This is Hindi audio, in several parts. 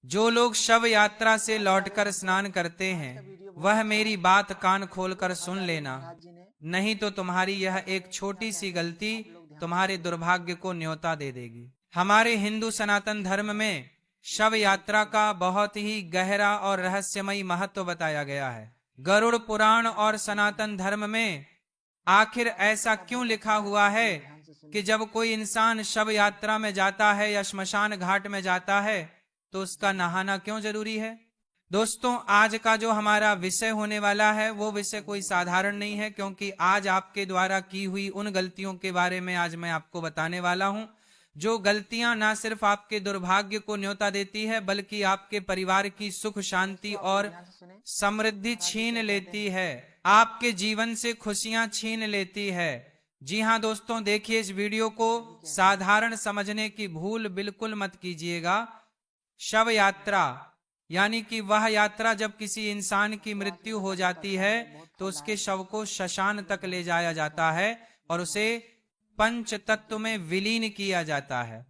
जो लोग शव यात्रा से लौटकर स्नान करते हैं वह मेरी बात कान खोलकर सुन लेना, नहीं तो तुम्हारी यह एक छोटी सी गलती तुम्हारे दुर्भाग्य को न्योता दे देगी। हमारे हिंदू सनातन धर्म में शव यात्रा का बहुत ही गहरा और रहस्यमयी महत्व बताया गया है। गरुड़ पुराण और सनातन धर्म में आखिर ऐसा क्यों लिखा हुआ है कि जब कोई इंसान शव यात्रा में जाता है या श्मशान घाट में जाता है तो उसका नहाना क्यों जरूरी है? दोस्तों, आज का जो हमारा विषय होने वाला है वो विषय कोई साधारण नहीं है, क्योंकि आज आपके द्वारा की हुई उन गलतियों के बारे में आज मैं आपको बताने वाला हूं, जो गलतियां ना सिर्फ आपके दुर्भाग्य को न्योता देती है बल्कि आपके परिवार की सुख शांति और समृद्धि छीन लेती है, आपके जीवन से खुशियां छीन लेती है। जी हाँ दोस्तों, देखिए इस वीडियो को साधारण समझने की भूल बिल्कुल मत कीजिएगा। शव यात्रा यानी कि वह यात्रा जब किसी इंसान की मृत्यु हो जाती है तो उसके शव को श्मशान तक ले जाया जाता है और उसे पंच तत्व में विलीन किया जाता है।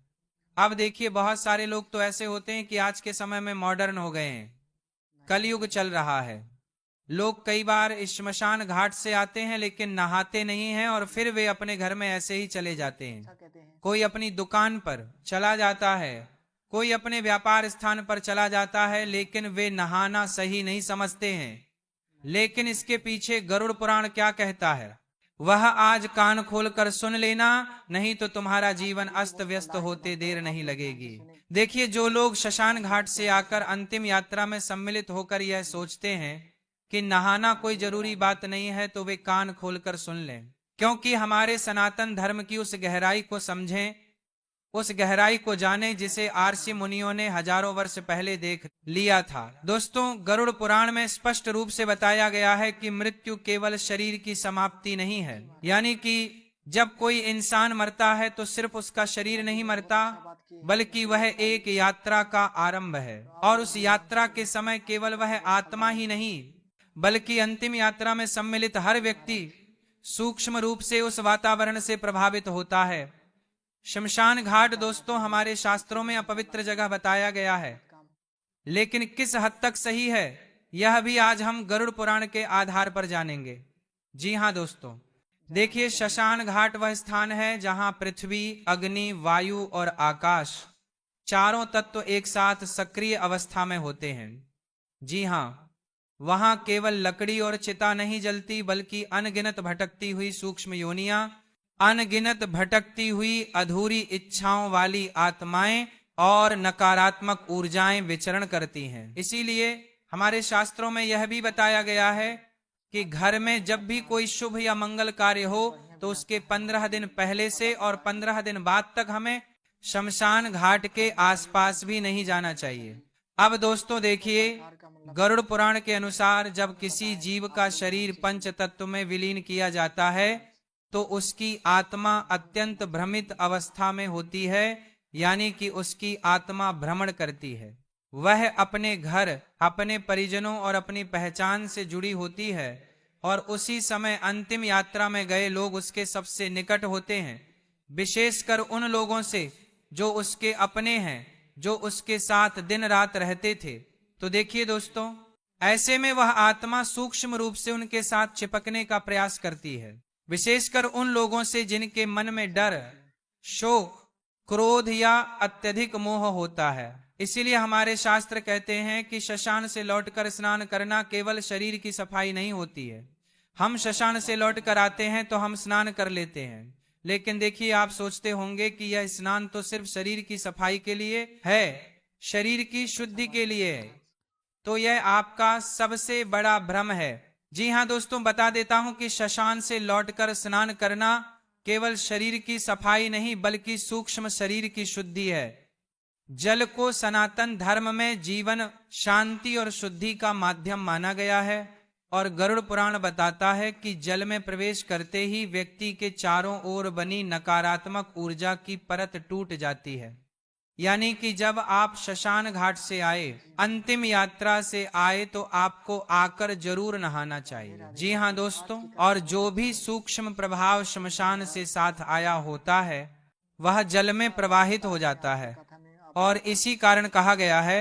अब देखिए, बहुत सारे लोग तो ऐसे होते हैं कि आज के समय में मॉडर्न हो गए हैं, कलयुग चल रहा है। लोग कई बार श्मशान घाट से आते हैं लेकिन नहाते नहीं हैं और फिर वे अपने घर में ऐसे ही चले जाते हैं। कोई अपनी दुकान पर चला जाता है, कोई अपने व्यापार स्थान पर चला जाता है, लेकिन वे नहाना सही नहीं समझते हैं। लेकिन इसके पीछे गरुड़ पुराण क्या कहता है वह आज कान खोलकर सुन लेना, नहीं तो तुम्हारा जीवन अस्त व्यस्त होते देर नहीं लगेगी। देखिए, जो लोग श्मशान घाट से आकर अंतिम यात्रा में सम्मिलित होकर यह सोचते हैं कि नहाना कोई जरूरी बात नहीं है, तो वे कान खोलकर सुन लें, क्योंकि हमारे सनातन धर्म की उस गहराई को समझें, उस गहराई को जाने जिसे आर्षि मुनियों ने हजारों वर्ष पहले देख लिया था। दोस्तों, गरुड़ पुराण में स्पष्ट रूप से बताया गया है कि मृत्यु केवल शरीर की समाप्ति नहीं है, यानी कि जब कोई इंसान मरता है तो सिर्फ उसका शरीर नहीं मरता बल्कि वह एक यात्रा का आरंभ है। और उस यात्रा के समय केवल वह आत्मा ही नहीं बल्कि अंतिम यात्रा में सम्मिलित हर व्यक्ति सूक्ष्म रूप से उस वातावरण से प्रभावित होता है। शमशान घाट दोस्तों हमारे शास्त्रों में अपवित्र जगह बताया गया है, लेकिन किस हद तक सही है यह भी आज हम गरुड़ पुराण के आधार पर जानेंगे। जी हाँ दोस्तों, देखिए, शमशान घाट वह स्थान है जहां पृथ्वी, अग्नि, वायु और आकाश चारों तत्व एक साथ सक्रिय अवस्था में होते हैं। जी हाँ, वहां केवल लकड़ी और चिता नहीं जलती बल्कि अनगिनत भटकती हुई सूक्ष्म योनियां, अनगिनत भटकती हुई अधूरी इच्छाओं वाली आत्माएं और नकारात्मक ऊर्जाएं विचरण करती हैं। इसीलिए हमारे शास्त्रों में यह भी बताया गया है कि घर में जब भी कोई शुभ या मंगल कार्य हो तो उसके 15 दिन पहले से और 15 दिन बाद तक हमें शमशान घाट के आसपास भी नहीं जाना चाहिए। अब दोस्तों देखिए, गरुड़ पुराण के अनुसार जब किसी जीव का शरीर पंच तत्व में विलीन किया जाता है तो उसकी आत्मा अत्यंत भ्रमित अवस्था में होती है, यानी कि उसकी आत्मा भ्रमण करती है। वह अपने घर, अपने परिजनों और अपनी पहचान से जुड़ी होती है और उसी समय अंतिम यात्रा में गए लोग उसके सबसे निकट होते हैं, विशेषकर उन लोगों से जो उसके अपने हैं, जो उसके साथ दिन रात रहते थे। तो देखिए दोस्तों, ऐसे में वह आत्मा सूक्ष्म रूप से उनके साथ चिपकने का प्रयास करती है, विशेषकर उन लोगों से जिनके मन में डर, शोक, क्रोध या अत्यधिक मोह होता है। इसीलिए हमारे शास्त्र कहते हैं कि शमशान से लौटकर स्नान करना केवल शरीर की सफाई नहीं होती है। हम शमशान से लौटकर आते हैं तो हम स्नान कर लेते हैं, लेकिन देखिए, आप सोचते होंगे कि यह स्नान तो सिर्फ शरीर की सफाई के लिए है, शरीर की शुद्धि के लिए है। तो यह आपका सबसे बड़ा भ्रम है। जी हाँ दोस्तों, बता देता हूं कि शमशान से लौटकर स्नान करना केवल शरीर की सफाई नहीं बल्कि सूक्ष्म शरीर की शुद्धि है। जल को सनातन धर्म में जीवन, शांति और शुद्धि का माध्यम माना गया है और गरुड़ पुराण बताता है कि जल में प्रवेश करते ही व्यक्ति के चारों ओर बनी नकारात्मक ऊर्जा की परत टूट जाती है। यानी कि जब आप शमशान घाट से आए, अंतिम यात्रा से आए, तो आपको आकर जरूर नहाना चाहिए। जी हाँ दोस्तों, और जो भी सूक्ष्म प्रभाव शमशान से साथ आया होता है वह जल में प्रवाहित हो जाता है और इसी कारण कहा गया है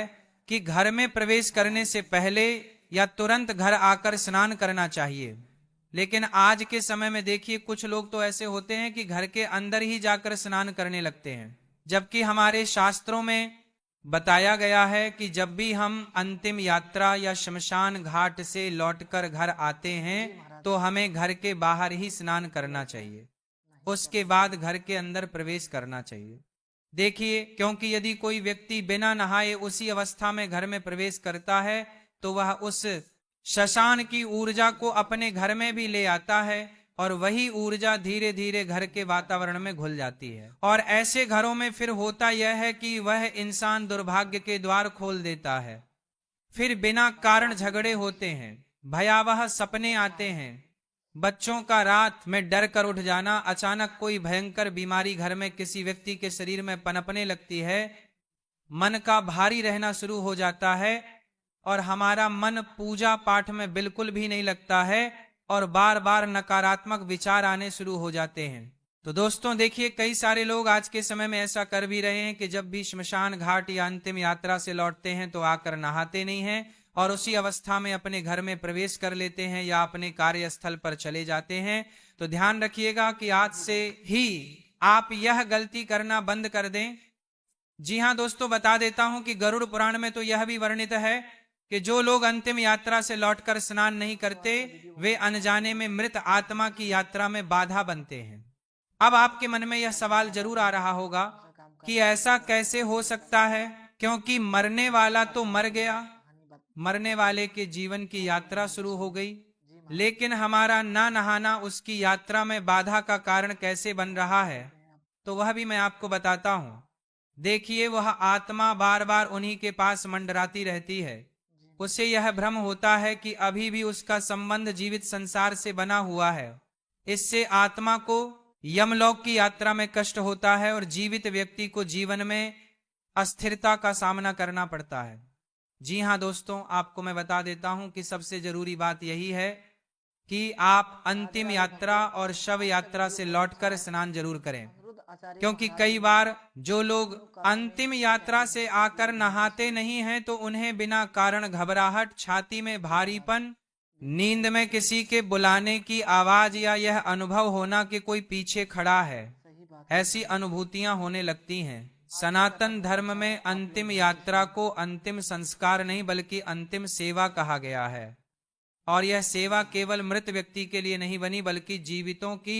कि घर में प्रवेश करने से पहले या तुरंत घर आकर स्नान करना चाहिए। लेकिन आज के समय में देखिए, कुछ लोग तो ऐसे होते हैं कि घर के अंदर ही जाकर स्नान करने लगते हैं, जबकि हमारे शास्त्रों में बताया गया है कि जब भी हम अंतिम यात्रा या शमशान घाट से लौटकर घर आते हैं तो हमें घर के बाहर ही स्नान करना चाहिए, उसके बाद घर के अंदर प्रवेश करना चाहिए। देखिए, क्योंकि यदि कोई व्यक्ति बिना नहाए उसी अवस्था में घर में प्रवेश करता है तो वह उस शशान की ऊर्जा को अपने घर में भी ले आता है और वही ऊर्जा धीरे धीरे घर के वातावरण में घुल जाती है। और ऐसे घरों में फिर होता यह है कि वह इंसान दुर्भाग्य के द्वार खोल देता है, फिर बिना कारण झगड़े होते हैं, भयावह सपने आते हैं, बच्चों का रात में डर कर उठ जाना, अचानक कोई भयंकर बीमारी घर में किसी व्यक्ति के शरीर में पनपने लगती है, मन का भारी रहना शुरू हो जाता है और हमारा मन पूजा पाठ में बिल्कुल भी नहीं लगता है और बार बार नकारात्मक विचार आने शुरू हो जाते हैं। तो दोस्तों देखिए, कई सारे लोग आज के समय में ऐसा कर भी रहे हैं कि जब भी श्मशान घाट या अंतिम यात्रा से लौटते हैं तो आकर नहाते नहीं हैं और उसी अवस्था में अपने घर में प्रवेश कर लेते हैं या अपने कार्यस्थल पर चले जाते हैं। तो ध्यान रखिएगा कि आज से ही आप यह गलती करना बंद कर दें। जी हाँ दोस्तों, बता देता हूं कि गरुड़ पुराण में तो यह भी वर्णित है कि जो लोग अंतिम यात्रा से लौटकर स्नान नहीं करते वे अनजाने में मृत आत्मा की यात्रा में बाधा बनते हैं। अब आपके मन में यह सवाल जरूर आ रहा होगा कि ऐसा कैसे हो सकता है, क्योंकि मरने वाला तो मर गया, मरने वाले के जीवन की यात्रा शुरू हो गई, लेकिन हमारा ना नहाना उसकी यात्रा में बाधा का कारण कैसे बन रहा है, तो वह भी मैं आपको बताता हूं। देखिए, वह आत्मा बार बार उन्हीं के पास मंडराती रहती है। उसे यह भ्रम होता है कि अभी भी उसका संबंध जीवित संसार से बना हुआ है। इससे आत्मा को यमलोक की यात्रा में कष्ट होता है और जीवित व्यक्ति को जीवन में अस्थिरता का सामना करना पड़ता है। जी हाँ दोस्तों, आपको मैं बता देता हूं कि सबसे जरूरी बात यही है कि आप अंतिम यात्रा और शव यात्रा से लौटकर स्नान जरूर करें, क्योंकि कई बार जो लोग अंतिम यात्रा से आकर नहाते नहीं हैं तो उन्हें बिना कारण घबराहट, छाती में भारीपन, नींद में किसी के बुलाने की आवाज या यह अनुभव होना कि कोई पीछे खड़ा है, ऐसी अनुभूतियां होने लगती हैं। सनातन धर्म में अंतिम यात्रा को अंतिम संस्कार नहीं बल्कि अंतिम सेवा कहा गया है और यह सेवा केवल मृत व्यक्ति के लिए नहीं बनी बल्कि जीवितों की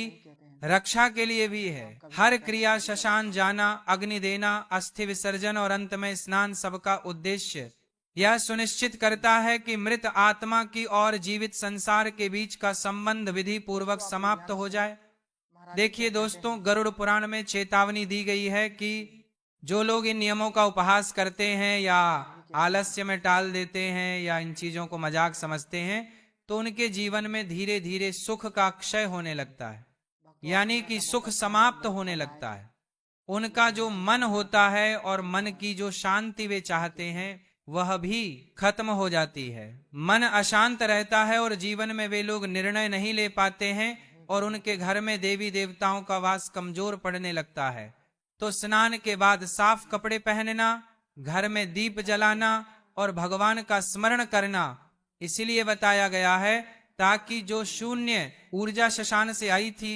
रक्षा के लिए भी है। हर क्रिया, शशान जाना, अग्नि देना, अस्थि विसर्जन और अंत में स्नान, सबका उद्देश्य यह सुनिश्चित करता है कि मृत आत्मा की और जीवित संसार के बीच का संबंध विधि पूर्वक समाप्त हो जाए। देखिए दोस्तों, गरुड़ पुराण में चेतावनी दी गई है कि जो लोग इन नियमों का उपहास करते हैं या आलस्य में टाल देते हैं या इन चीजों को मजाक समझते हैं तो उनके जीवन में धीरे धीरे सुख का क्षय होने लगता है, यानी कि सुख समाप्त होने लगता है। उनका जो मन होता है और मन की जो शांति वे चाहते हैं वह भी खत्म हो जाती है। मन अशांत रहता है और जीवन में वे लोग निर्णय नहीं ले पाते हैं और उनके घर में देवी देवताओं का वास कमजोर पड़ने लगता है। तो स्नान के बाद साफ कपड़े पहनना, घर में दीप जलाना और भगवान का स्मरण करना इसीलिए बताया गया है ताकि जो शून्य ऊर्जा शशान से आई थी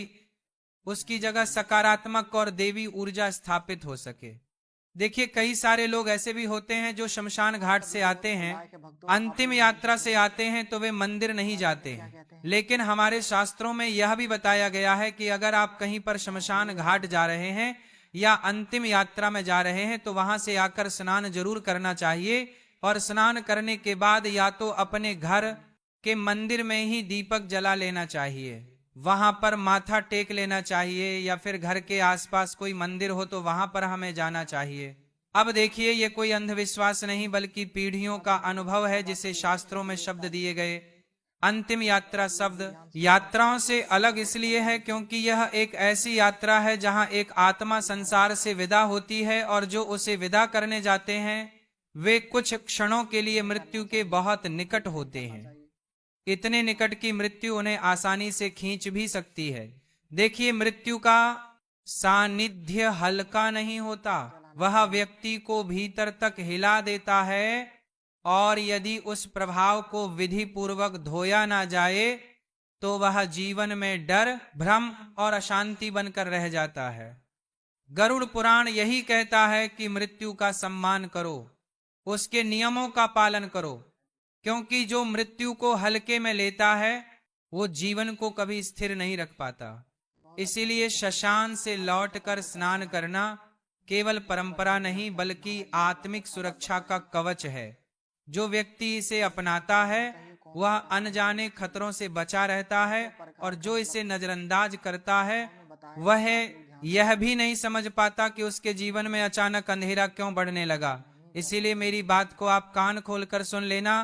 उसकी जगह सकारात्मक और देवी ऊर्जा स्थापित हो सके। देखिए, कई सारे लोग ऐसे भी होते हैं जो शमशान घाट से आते हैं, अंतिम यात्रा से आते हैं तो वे मंदिर नहीं जाते हैं, लेकिन हमारे शास्त्रों में यह भी बताया गया है कि अगर आप कहीं पर शमशान घाट जा रहे हैं या अंतिम यात्रा में जा रहे हैं तो वहां से आकर स्नान जरूर करना चाहिए और स्नान करने के बाद या तो अपने घर के मंदिर में ही दीपक जला लेना चाहिए, वहां पर माथा टेक लेना चाहिए, या फिर घर के आसपास कोई मंदिर हो तो वहां पर हमें जाना चाहिए। अब देखिए, ये कोई अंधविश्वास नहीं बल्कि पीढ़ियों का अनुभव है जिसे शास्त्रों में शब्द दिए गए। अंतिम यात्रा शब्द यात्राओं से अलग इसलिए है क्योंकि यह एक ऐसी यात्रा है जहां एक आत्मा संसार से विदा होती है और जो उसे विदा करने जाते हैं वे कुछ क्षणों के लिए मृत्यु के बहुत निकट होते हैं, इतने निकट की मृत्यु उन्हें आसानी से खींच भी सकती है। देखिए, मृत्यु का सानिध्य हल्का नहीं होता, वह व्यक्ति को भीतर तक हिला देता है और यदि उस प्रभाव को विधि पूर्वक धोया ना जाए तो वह जीवन में डर, भ्रम और अशांति बनकर रह जाता है। गरुड़ पुराण यही कहता है कि मृत्यु का सम्मान करो, उसके नियमों का पालन करो, क्योंकि जो मृत्यु को हल्के में लेता है वो जीवन को कभी स्थिर नहीं रख पाता। इसीलिए शशान से लौटकर स्नान करना केवल परंपरा नहीं बल्कि आत्मिक सुरक्षा का कवच है। जो व्यक्ति इसे अपनाता है वह अनजाने खतरों से बचा रहता है, और जो इसे नजरअंदाज करता है वह यह भी नहीं समझ पाता कि उसके जीवन में अचानक अंधेरा क्यों बढ़ने लगा। इसीलिए मेरी बात को आप कान खोलकर सुन लेना।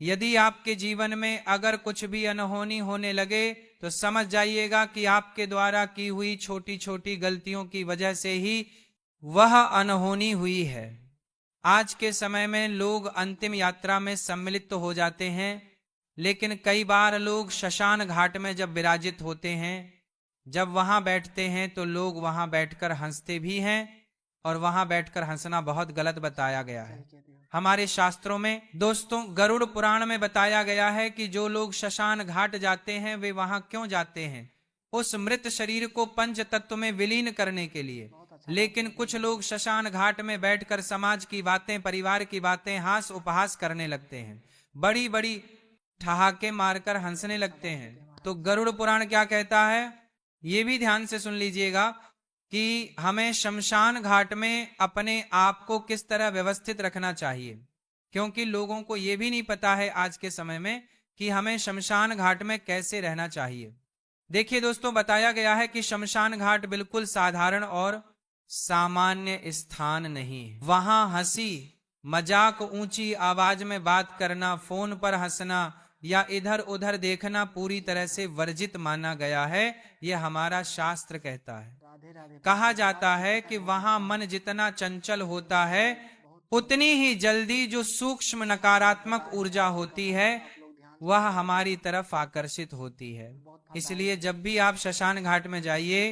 यदि आपके जीवन में अगर कुछ भी अनहोनी होने लगे तो समझ जाइएगा कि आपके द्वारा की हुई छोटी छोटी गलतियों की वजह से ही वह अनहोनी हुई है। आज के समय में लोग अंतिम यात्रा में सम्मिलित तो हो जाते हैं, लेकिन कई बार लोग शशान घाट में जब विराजित होते हैं, जब वहां बैठते हैं तो लोग वहां बैठकर हंसते भी हैं, और वहां बैठकर हंसना बहुत गलत बताया गया है हमारे शास्त्रों में। दोस्तों, गरुड़ पुराण में बताया गया है कि जो लोग शशान घाट जाते हैं वे वहां क्यों जाते हैं? उस मृत शरीर को पंच तत्व में विलीन करने के लिए। लेकिन कुछ लोग शशान घाट में बैठकर समाज की बातें, परिवार की बातें, हास उपहास करने लगते हैं, बड़ी बड़ी ठहाके मारकर हंसने लगते हैं। तो गरुड़ पुराण क्या कहता है ये भी ध्यान से सुन लीजिएगा कि हमें शमशान घाट में अपने आप को किस तरह व्यवस्थित रखना चाहिए, क्योंकि लोगों को यह भी नहीं पता है आज के समय में कि हमें शमशान घाट में कैसे रहना चाहिए। देखिए दोस्तों, बताया गया है कि शमशान घाट बिल्कुल साधारण और सामान्य स्थान नहीं है। वहां हंसी मजाक, ऊंची आवाज में बात करना, फोन पर हंसना या इधर उधर देखना पूरी तरह से वर्जित माना गया है। यह हमारा शास्त्र कहता है। कहा जाता है कि वहां मन जितना चंचल होता है उतनी ही जल्दी जो सूक्ष्म नकारात्मक ऊर्जा होती है वह हमारी तरफ आकर्षित होती है। इसलिए जब भी आप शशान घाट में जाइए,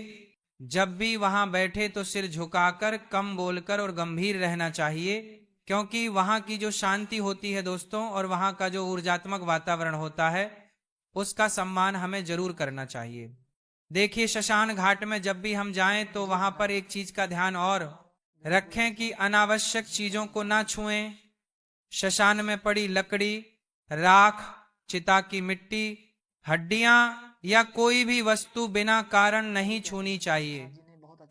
जब भी वहां बैठे तो सिर झुकाकर, कम बोलकर और गंभीर रहना चाहिए, क्योंकि वहां की जो शांति होती है दोस्तों, और वहां का जो ऊर्जात्मक वातावरण होता है उसका सम्मान हमें जरूर करना चाहिए। देखिए, शशान घाट में जब भी हम जाएं तो वहां पर एक चीज का ध्यान और रखें कि अनावश्यक चीजों को ना छुएं। शशान में पड़ी लकड़ी, राख, चिता की मिट्टी, हड्डियां या कोई भी वस्तु बिना कारण नहीं छूनी चाहिए,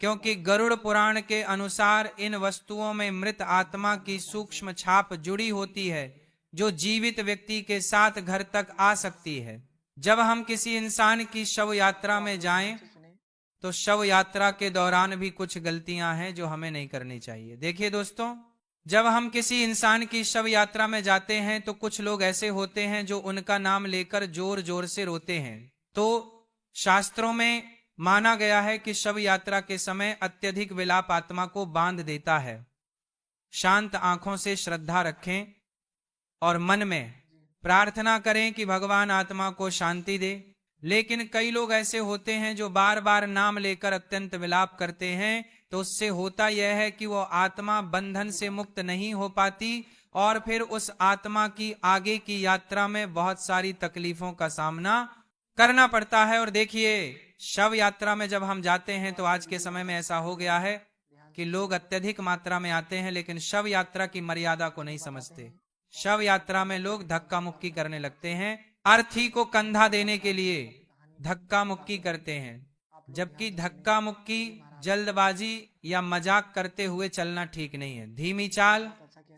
क्योंकि गरुड़ पुराण के अनुसार इन वस्तुओं में मृत आत्मा की सूक्ष्म छाप जुड़ी होती है, जो जीवित व्यक्ति के साथ घर तक आ सकती है। जब हम किसी इंसान की शव यात्रा में जाएं तो शव यात्रा के दौरान भी कुछ गलतियां हैं जो हमें नहीं करनी चाहिए। देखिए दोस्तों, जब हम किसी इंसान की शव यात्रा में जाते हैं तो कुछ लोग ऐसे होते हैं जो उनका नाम लेकर जोर जोर से रोते हैं। तो शास्त्रों में माना गया है कि शव यात्रा के समय अत्यधिक विलाप आत्मा को बांध देता है। शांत आंखों से श्रद्धा रखें और मन में प्रार्थना करें कि भगवान आत्मा को शांति दे। लेकिन कई लोग ऐसे होते हैं जो बार बार नाम लेकर अत्यंत विलाप करते हैं, तो उससे होता यह है कि वो आत्मा बंधन से मुक्त नहीं हो पाती और फिर उस आत्मा की आगे की यात्रा में बहुत सारी तकलीफों का सामना करना पड़ता है। और देखिए, शव यात्रा में जब हम जाते हैं तो आज के समय में ऐसा हो गया है कि लोग अत्यधिक मात्रा में आते हैं, लेकिन शव यात्रा की मर्यादा को नहीं समझते। शव यात्रा में लोग धक्का मुक्की करने लगते हैं, अर्थी को कंधा देने के लिए धक्का मुक्की करते हैं, जबकि धक्का मुक्की, जल्दबाजी या मजाक करते हुए चलना ठीक नहीं है। धीमी चाल,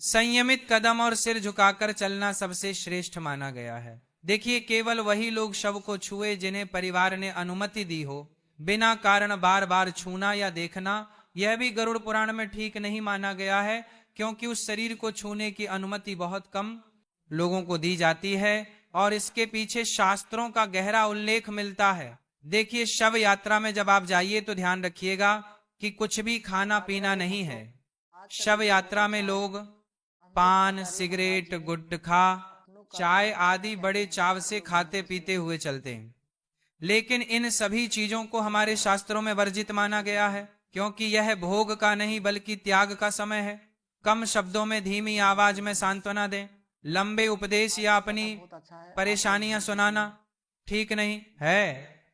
संयमित कदम और सिर झुकाकर चलना सबसे श्रेष्ठ माना गया है। देखिए, केवल वही लोग शव को छुए जिन्हें परिवार ने अनुमति दी हो। बिना कारण बार बार छूना या देखना यह भी गरुड़ पुराण में ठीक नहीं माना गया है, क्योंकि उस शरीर को छूने की अनुमति बहुत कम लोगों को दी जाती है और इसके पीछे शास्त्रों का गहरा उल्लेख मिलता है। देखिए, शव यात्रा में जब आप जाइए तो ध्यान रखिएगा कि कुछ भी खाना पीना नहीं है। शव यात्रा में लोग पान, सिगरेट, गुटखा, चाय आदि बड़े चाव से खाते पीते हुए चलते हैं, लेकिन इन सभी चीजों को हमारे शास्त्रों में वर्जित माना गया है, क्योंकि यह भोग का नहीं बल्कि त्याग का समय है। कम शब्दों में धीमी आवाज में सांत्वना दें। लंबे उपदेश या अपनी परेशानियां सुनाना ठीक नहीं है।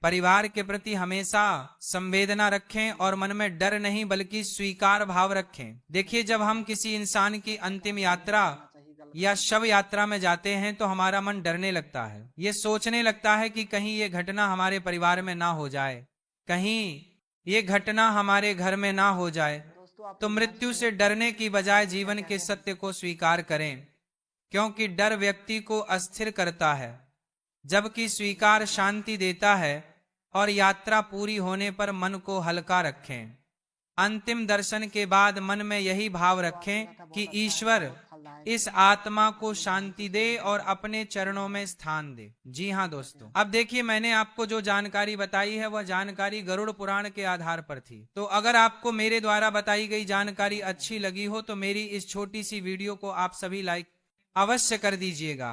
परिवार के प्रति हमेशा संवेदना रखें और मन में डर नहीं बल्कि स्वीकार भाव रखें। देखिए, जब हम किसी इंसान की अंतिम यात्रा या शव यात्रा में जाते हैं तो हमारा मन डरने लगता है। ये सोचने लगता है कि कहीं ये घटना हमारे परिवार में ना हो जाए, कहीं ये घटना हमारे घर में ना हो जाए। तो मृत्यु से डरने की बजाय जीवन के सत्य को स्वीकार करें, क्योंकि डर व्यक्ति को अस्थिर करता है, जबकि स्वीकार शांति देता है। और यात्रा पूरी होने पर मन को हल्का रखें। अंतिम दर्शन के बाद मन में यही भाव रखें कि ईश्वर इस आत्मा को शांति दे और अपने चरणों में स्थान दे। जी हाँ दोस्तों, अब देखिए, मैंने आपको जो जानकारी बताई है वह जानकारी गरुड़ पुराण के आधार पर थी। तो अगर आपको मेरे द्वारा बताई गई जानकारी अच्छी लगी हो तो मेरी इस छोटी सी वीडियो को आप सभी लाइक अवश्य कर दीजिएगा।